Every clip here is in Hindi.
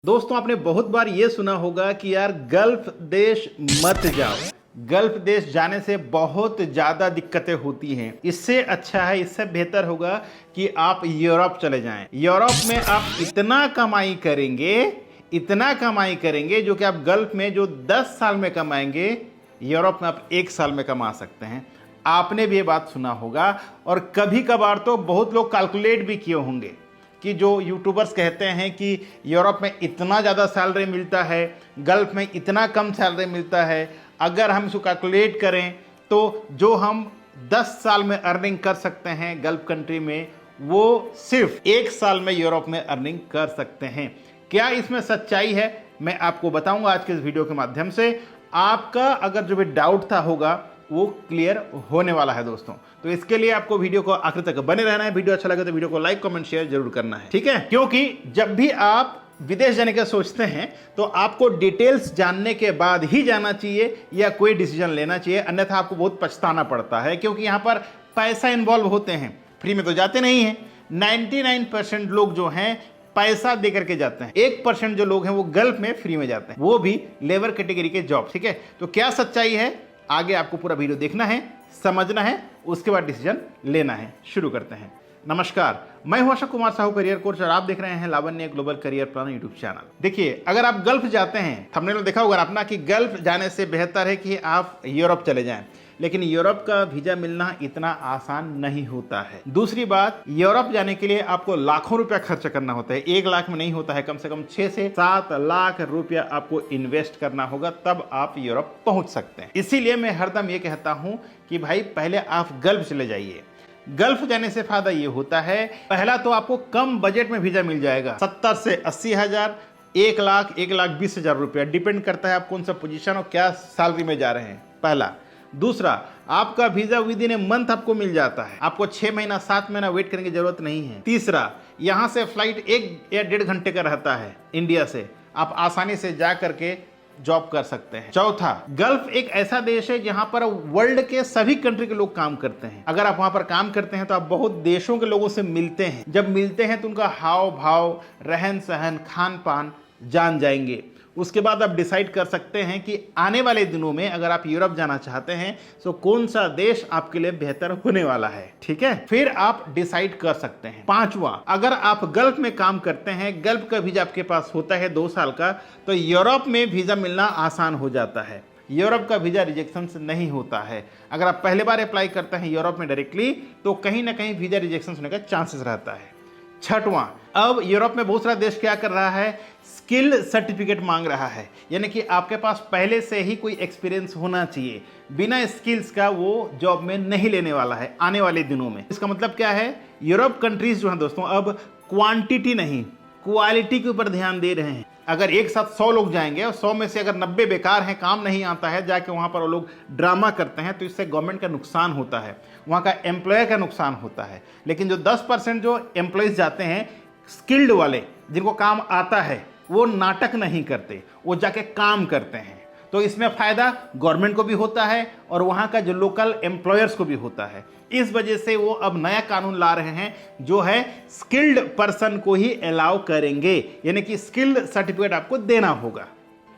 दोस्तों आपने बहुत बार ये सुना होगा कि यार गल्फ देश मत जाओ। गल्फ देश जाने से बहुत ज़्यादा दिक्कतें होती हैं। इससे अच्छा है, इससे बेहतर होगा कि आप यूरोप चले जाएं। यूरोप में आप इतना कमाई करेंगे जो कि आप गल्फ में जो 10 साल में कमाएंगे, यूरोप में आप 1 साल में कमा सकते हैं। आपने भी ये बात सुना होगा और कभी कभार तो बहुत लोग कैलकुलेट भी किए होंगे कि जो यूट्यूबर्स कहते हैं कि यूरोप में इतना ज़्यादा सैलरी मिलता है, गल्फ में इतना कम सैलरी मिलता है। अगर हम इसको कैलकुलेट करें तो जो हम 10 साल में अर्निंग कर सकते हैं गल्फ कंट्री में, वो सिर्फ 1 साल में यूरोप में अर्निंग कर सकते हैं। क्या इसमें सच्चाई है, मैं आपको बताऊंगा आज के इस वीडियो के माध्यम से। आपका अगर जो भी डाउट था होगा वो क्लियर होने वाला है दोस्तों। तो इसके लिए आपको वीडियो को आखिर तक बने रहना है। वीडियो अच्छा लगे तो वीडियो को लाइक कमेंट शेयर जरूर करना है, ठीक है। क्योंकि जब भी आप विदेश जाने का सोचते हैं तो आपको डिटेल्स जानने के बाद ही जाना चाहिए या कोई डिसीजन लेना चाहिए, अन्यथा आपको बहुत पछताना पड़ता है। क्योंकि यहाँ पर पैसा इन्वॉल्व होते हैं, फ्री में तो जाते नहीं हैं। 99% लोग जो हैं पैसा दे करके जाते हैं। 1% जो लोग हैं वो गल्फ में फ्री में जाते हैं, वो भी लेबर कैटेगरी के जॉब, ठीक है। तो क्या सच्चाई है, आगे आपको पूरा वीडियो देखना है, समझना है, उसके बाद डिसीजन लेना है। शुरू करते हैं। नमस्कार, मैं हूं अशोक कुमार साहू, करियर कोच, और आप देख रहे हैं Lavanya global career plan YouTube channel. देखिए, अगर आप गल्फ जाते हैं, थंबनेल में देखा होगा अपना कि गल्फ जाने से बेहतर है कि आप यूरोप चले जाएं। लेकिन यूरोप का वीजा मिलना इतना आसान नहीं होता है। दूसरी बात, यूरोप जाने के लिए आपको लाखों रुपया खर्च करना होता है। 1 लाख में नहीं होता है, कम से कम 6 से 7 लाख रुपया आपको इन्वेस्ट करना होगा, तब आप यूरोप पहुंच सकते हैं। इसीलिए मैं हरदम ये कहता हूं कि भाई पहले आप गल्फ चले जाइए। गल्फ जाने से फायदा ये होता है, पहला तो आपको कम बजट में वीजा मिल जाएगा। 70 से 80 हजार, 1 लाख, 1,20,000 रुपया, डिपेंड करता है आप कौन सा पोजीशन और क्या सैलरी में जा रहे हैं, पहला। दूसरा, आपका visa with in a month आपको मिल जाता है, आपको 6 महीना 7 महीना वेट करने की जरूरत नहीं है। तीसरा, यहां से फ्लाइट 1 या 1.5 घंटे का रहता है इंडिया से, आप आसानी से जा करके जॉब कर सकते हैं। चौथा, गल्फ एक ऐसा देश है जहां पर वर्ल्ड के सभी कंट्री के लोग काम करते हैं। अगर आप वहां पर काम करते हैं तो आप बहुत देशों के लोगों से मिलते हैं। जब मिलते हैं तो उनका हाव भाव, रहन सहन, खान पान जान जाएंगे। उसके बाद आप डिसाइड कर सकते हैं कि आने वाले दिनों में अगर आप यूरोप जाना चाहते हैं तो कौन सा देश आपके लिए बेहतर होने वाला है, ठीक है। फिर आप डिसाइड कर सकते हैं। पांचवा, अगर आप गल्फ में काम करते हैं, गल्फ का वीजा आपके पास होता है 2 साल का, तो यूरोप में वीजा मिलना आसान हो जाता है। यूरोप का वीजा रिजेक्शन नहीं होता है। अगर आप पहले बार अप्लाई करते हैं यूरोप में डायरेक्टली, तो कहीं ना कहीं वीजा रिजेक्शन होने का चांसेस रहता है। छठवां, अब यूरोप में बहुत सारा देश क्या कर रहा है, स्किल सर्टिफिकेट मांग रहा है, यानी कि आपके पास पहले से ही कोई एक्सपीरियंस होना चाहिए। बिना स्किल्स का वो जॉब में नहीं लेने वाला है आने वाले दिनों में। इसका मतलब क्या है, यूरोप कंट्रीज जो हैं दोस्तों अब क्वांटिटी नहीं क्वालिटी के ऊपर ध्यान दे रहे हैं। अगर एक साथ 100 लोग जाएंगे और 100 में से अगर 90 बेकार हैं, काम नहीं आता है, जाके वहां पर वो लोग ड्रामा करते हैं, तो इससे गवर्नमेंट का नुकसान होता है, वहां का एम्प्लॉयर का नुकसान होता है। लेकिन जो 10% जो एम्प्लॉयज जाते हैं स्किल्ड वाले, जिनको काम आता है, वो नाटक नहीं करते, वो जाके काम करते हैं। तो इसमें फायदा गवर्नमेंट को भी होता है और वहां का जो लोकल एम्प्लॉयर्स को भी होता है। इस वजह से वो अब नया कानून ला रहे हैं जो है स्किल्ड पर्सन को ही अलाउ करेंगे, यानी कि स्किल्ड सर्टिफिकेट आपको देना होगा,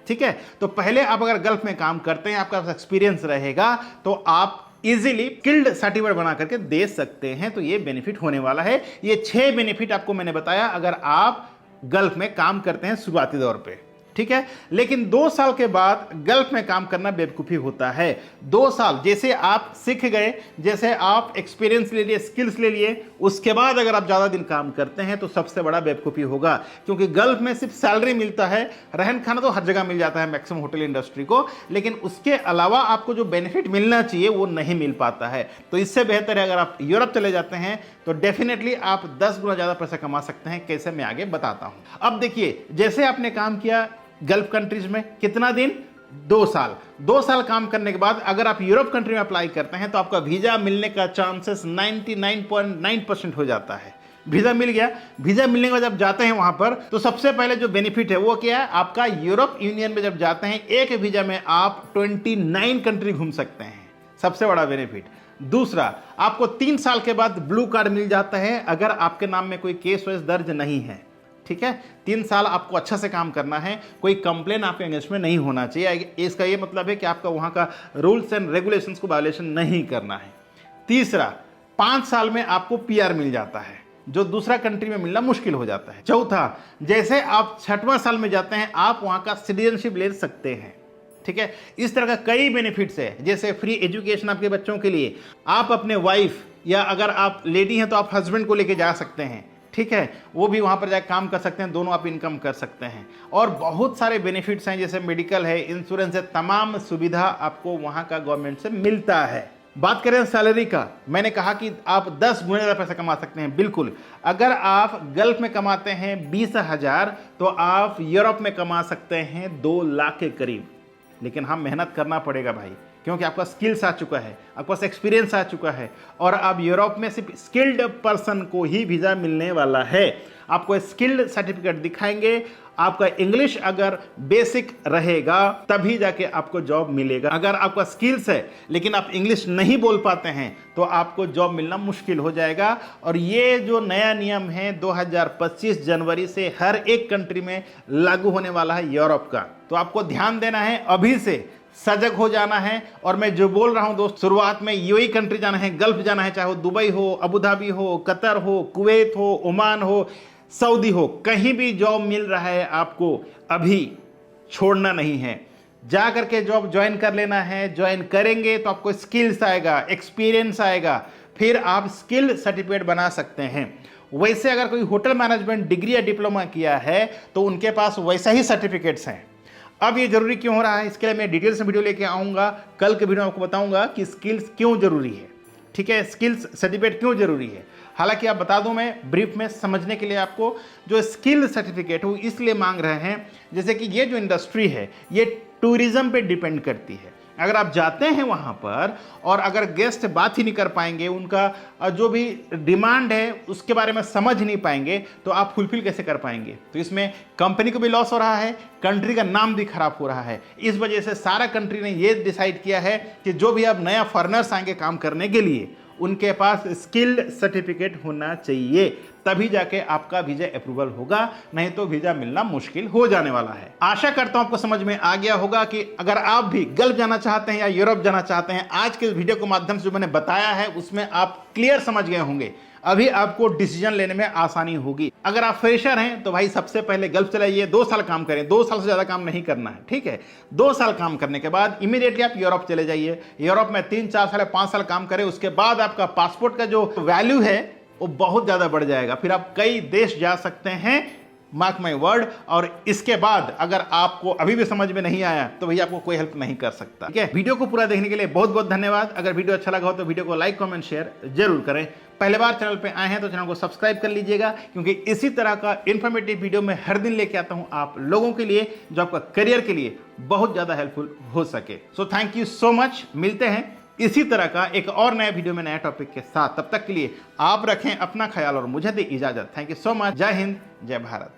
ठीक है। तो पहले आप अगर गल्फ में काम करते हैं, आपका एक्सपीरियंस रहेगा, तो आप इजीली स्किल्ड सर्टिफिकेट बना करके दे सकते हैं। तो ये बेनिफिट होने वाला है। ये 6 बेनिफिट आपको मैंने बताया अगर आप गल्फ में काम करते हैं शुरुआती दौर पे, ठीक है। लेकिन 2 साल के बाद गल्फ में काम करना बेवकूफ़ी होता है। 2 साल जैसे आप सीख गए, जैसे आप एक्सपीरियंस ले लिए, स्किल्स ले लिए, उसके बाद अगर आप ज़्यादा दिन काम करते हैं तो सबसे बड़ा बेवकूफ़ी होगा। क्योंकि गल्फ में सिर्फ सैलरी मिलता है, रहन खाना तो हर जगह मिल जाता है मैक्सिमम होटल इंडस्ट्री को, लेकिन उसके अलावा आपको जो बेनिफिट मिलना चाहिए वो नहीं मिल पाता है। तो इससे बेहतर है अगर आप यूरोप चले जाते हैं तो डेफिनेटली आप 10 गुना ज़्यादा पैसा कमा सकते हैं। कैसे, मैं आगे बताता हूँ। अब देखिए, जैसे आपने काम किया गल्फ कंट्रीज में कितना दिन, 2 साल। 2 साल काम करने के बाद अगर आप यूरोप कंट्री में अप्लाई करते हैं तो आपका वीजा मिलने का चांसेस 99.9% हो जाता है। वीजा मिल गया। वीजा मिलने के बाद जब जाते हैं वहां पर, तो सबसे पहले जो बेनिफिट है वो क्या है, आपका यूरोप यूनियन में जब जाते हैं, एक वीजा में आप 29 कंट्री घूम सकते हैं, सबसे बड़ा बेनिफिट। दूसरा, आपको 3 साल के बाद ब्लू कार्ड मिल जाता है अगर आपके नाम में कोई केस वेस दर्ज नहीं है। ठीक है। 3 साल आपको अच्छा से काम करना है, कोई कंप्लेन आपके अगेंस्ट में नहीं होना चाहिए। इसका ये मतलब है कि आपका वहाँ का रूल्स एंड रेगुलेशंस को वायलेशन नहीं करना है। तीसरा, 5 साल में आपको पीआर मिल जाता है, जो दूसरा कंट्री में मिलना मुश्किल हो जाता है। चौथा, जैसे आप 6वां साल में जाते हैं आप वहाँ का सिटीजनशिप ले सकते हैं, ठीक है। इस तरह का कई बेनिफिट्स है, जैसे फ्री एजुकेशन आपके बच्चों के लिए, आप अपने वाइफ या अगर आप लेडी हैं तो आप हस्बैंड को लेके जा सकते हैं, ठीक है, वो भी वहाँ पर जाकर काम कर सकते हैं, दोनों आप इनकम कर सकते हैं। और बहुत सारे बेनिफिट्स हैं, जैसे मेडिकल है, इंश्योरेंस है, तमाम सुविधा आपको वहाँ का गवर्नमेंट से मिलता है। बात करें सैलरी का, मैंने कहा कि आप 10 गुना ज़्यादा पैसा कमा सकते हैं। बिल्कुल, अगर आप गल्फ में कमाते हैं 20,000 तो आप यूरोप में कमा सकते हैं 2 लाख के करीब। लेकिन हाँ, मेहनत करना पड़ेगा भाई, क्योंकि आपका स्किल्स आ चुका है, आपके पास एक्सपीरियंस आ चुका है, और अब यूरोप में सिर्फ स्किल्ड पर्सन को ही वीज़ा मिलने वाला है। आपको स्किल्ड सर्टिफिकेट दिखाएंगे, आपका इंग्लिश अगर बेसिक रहेगा तभी जाके आपको जॉब मिलेगा। अगर आपका स्किल्स है लेकिन आप इंग्लिश नहीं बोल पाते हैं तो आपको जॉब मिलना मुश्किल हो जाएगा। और ये जो नया नियम है 2025 जनवरी से हर एक कंट्री में लागू होने वाला है यूरोप का, तो आपको ध्यान देना है, अभी से सजग हो जाना है। और मैं जो बोल रहा हूं दोस्त, शुरुआत में यूएई कंट्री जाना है, गल्फ जाना है, चाहे वो दुबई हो, अबू धाबी हो, कतर हो, कुवैत हो, ओमान हो, सऊदी हो, कहीं भी जॉब मिल रहा है आपको, अभी छोड़ना नहीं है, जा करके जॉब ज्वाइन कर लेना है। ज्वाइन करेंगे तो आपको स्किल्स आएगा, एक्सपीरियंस आएगा, फिर आप स्किल सर्टिफिकेट बना सकते हैं। वैसे अगर कोई होटल मैनेजमेंट डिग्री या डिप्लोमा किया है तो उनके पास वैसा ही सर्टिफिकेट्स हैं। अब ये जरूरी क्यों हो रहा है, इसके लिए मैं डिटेल्स में वीडियो लेके आऊँगा, कल के वीडियो में आपको बताऊँगा कि स्किल्स क्यों जरूरी है, ठीक है, स्किल्स सर्टिफिकेट क्यों जरूरी है। हालांकि आप बता दूं मैं ब्रीफ में समझने के लिए, आपको जो स्किल सर्टिफिकेट वो इसलिए मांग रहे हैं, जैसे कि ये जो इंडस्ट्री है ये टूरिज्म पे डिपेंड करती है। अगर आप जाते हैं वहाँ पर और अगर गेस्ट बात ही नहीं कर पाएंगे, उनका जो भी डिमांड है उसके बारे में समझ नहीं पाएंगे, तो आप फुलफिल कैसे कर पाएंगे। तो इसमें कंपनी को भी लॉस हो रहा है, कंट्री का नाम भी खराब हो रहा है। इस वजह से सारा कंट्री ने ये डिसाइड किया है कि जो भी अब नया फॉरेनर्स आएंगे काम करने के लिए, उनके पास स्किल्ड सर्टिफिकेट होना चाहिए, तभी जाके आपका वीजा अप्रूवल होगा, नहीं तो वीजा मिलना मुश्किल हो जाने वाला है। आशा करता हूं आपको समझ में आ गया होगा कि अगर आप भी गल्फ जाना चाहते हैं या यूरोप जाना चाहते हैं, आज के वीडियो के माध्यम से जो मैंने बताया है उसमें आप क्लियर समझ गए होंगे। अभी आपको डिसीजन लेने में आसानी होगी। अगर आप फ्रेशर हैं तो भाई सबसे पहले गल्फ चलाइए, 2 साल काम करें, 2 साल से ज़्यादा काम नहीं करना है, ठीक है। 2 साल काम करने के बाद इमीडिएटली आप यूरोप चले जाइए। यूरोप में 3, 4 साल, 5 साल काम करें, उसके बाद आपका पासपोर्ट का जो वैल्यू है वो बहुत ज़्यादा बढ़ जाएगा, फिर आप कई देश जा सकते हैं, मार्क माई वर्ड। और इसके बाद अगर आपको अभी भी समझ में नहीं आया तो भैया आपको कोई हेल्प नहीं कर सकता, ठीक है। वीडियो को पूरा देखने के लिए बहुत बहुत धन्यवाद। अगर वीडियो अच्छा लगा हो तो वीडियो को लाइक, कमेंट, शेयर जरूर करें। पहले बार चैनल पे आए हैं तो चैनल को सब्सक्राइब कर लीजिएगा, क्योंकि इसी तरह का इंफॉर्मेटिव वीडियो मैं हर दिन लेके आता हूं आप लोगों के लिए, जो आपका करियर के लिए बहुत ज्यादा हेल्पफुल हो सके। So thank you so much. मिलते हैं इसी तरह का एक और नया वीडियो में नया टॉपिक के साथ। तब तक के लिए आप रखें अपना ख्याल और मुझे दें इजाजत। Thank you so much. जय हिंद, जय भारत।